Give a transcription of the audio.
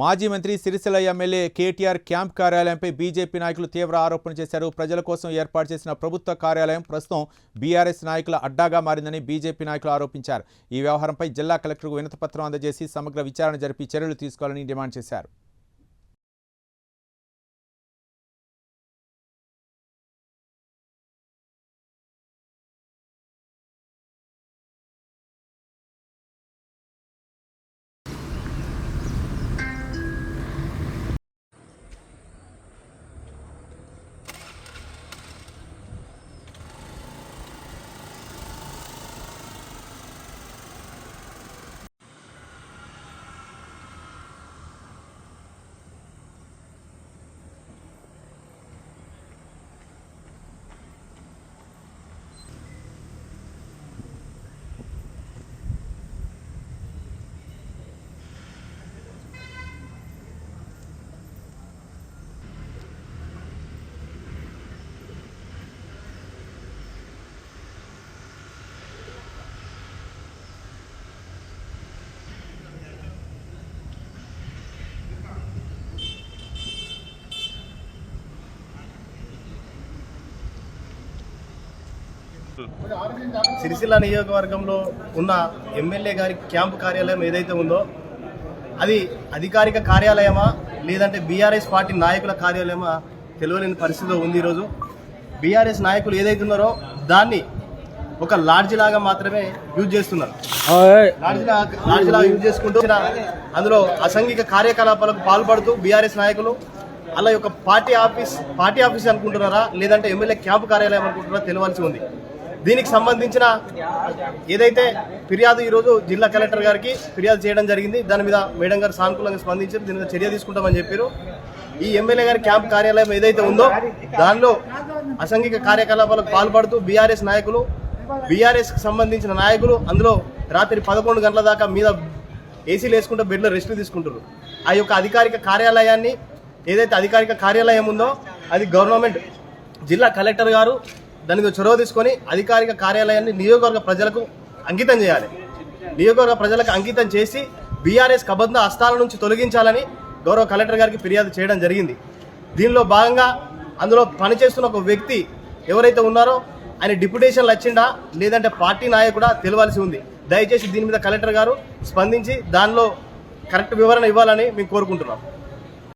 మాజీ మంత్రి Sircilla MLA KTR camp కార్యాలయంపై బీజేపీ నాయకులు తీవ్ర ఆరోపణలు చేశారు. ప్రజల కోసం ఏర్పాటు చేసిన ప్రభుత్వ కార్యాలయం ప్రస్తుతం బీఆర్ఎస్ నాయకుల అడ్డాగా మారిందని బీజేపీ నాయకులు ఆరోపించారు. ఈ వ్యవహారంపై జిల్లా కలెక్టర్కు వినతిపత్రం అందజేసి సమగ్ర విచారణ జరిపి చర్యలు తీసుకోవాలని డిమాండ్ చేశారు. సిరిసిల్ల నియోజకవర్గంలో ఉన్న ఎమ్మెల్యే గారి క్యాంపు కార్యాలయం ఏదైతే ఉందో అది అధికారిక కార్యాలయమా లేదంటే బీఆర్ఎస్ పార్టీ నాయకుల కార్యాలయమా తెలియలేని పరిస్థితిలో ఉంది. ఈరోజు బీఆర్ఎస్ నాయకులు ఏదైతే ఉన్నారో దాన్ని ఒక లాడ్జి లాగా మాత్రమే యూజ్ చేస్తున్నారు. లాడ్జి లాగా యూజ్ చేసుకుంటూ అందులో అసాంఘిక కార్యకలాపాలకు పాల్పడుతూ బీఆర్ఎస్ నాయకులు అలా యొక్క పార్టీ ఆఫీస్ అనుకుంటున్నారా లేదంటే ఎమ్మెల్యే క్యాంపు కార్యాలయం అనుకుంటున్నారా తెలియాల్సి ఉంది. దీనికి సంబంధించిన ఏదైతే ఫిర్యాదు ఈరోజు జిల్లా కలెక్టర్ గారికి ఫిర్యాదు చేయడం జరిగింది. దాని మీద మేడం గారు సానుకూలంగా స్పందించారు. దీని మీద చర్య తీసుకుంటామని చెప్పారు. ఈ ఎమ్మెల్యే గారి క్యాంప్ కార్యాలయం ఏదైతే ఉందో దానిలో అసాంఘిక కార్యకలాపాలకు పాల్పడుతూ బీఆర్ఎస్కి సంబంధించిన నాయకులు అందులో రాత్రి 11 గంటల దాకా మీద ఏసీలు వేసుకుంటూ బెడ్లో రెస్ట్ తీసుకుంటారు. ఆ యొక్క అధికారిక కార్యాలయాన్ని ఏదైతే అధికారిక కార్యాలయం ఉందో అది గవర్నమెంట్ జిల్లా కలెక్టర్ గారు దాని మీద చొరవ తీసుకొని అధికారిక కార్యాలయాన్ని నియోజకవర్గ ప్రజలకు అంకితం చేయాలి. నియోజకవర్గ ప్రజలకు అంకితం చేసి బీఆర్ఎస్ కబంధ హస్తాల నుంచి తొలగించాలని గౌరవ కలెక్టర్ గారికి ఫిర్యాదు చేయడం జరిగింది. దీనిలో భాగంగా అందులో పనిచేస్తున్న ఒక వ్యక్తి ఎవరైతే ఉన్నారో ఆయన డిప్యుటేషన్లు వచ్చిండా లేదంటే పార్టీ నాయకుడా తెలియాల్సి ఉంది. దయచేసి దీని మీద కలెక్టర్ గారు స్పందించి దానిలో కరెక్ట్ వివరణ ఇవ్వాలని మేము కోరుకుంటున్నాం.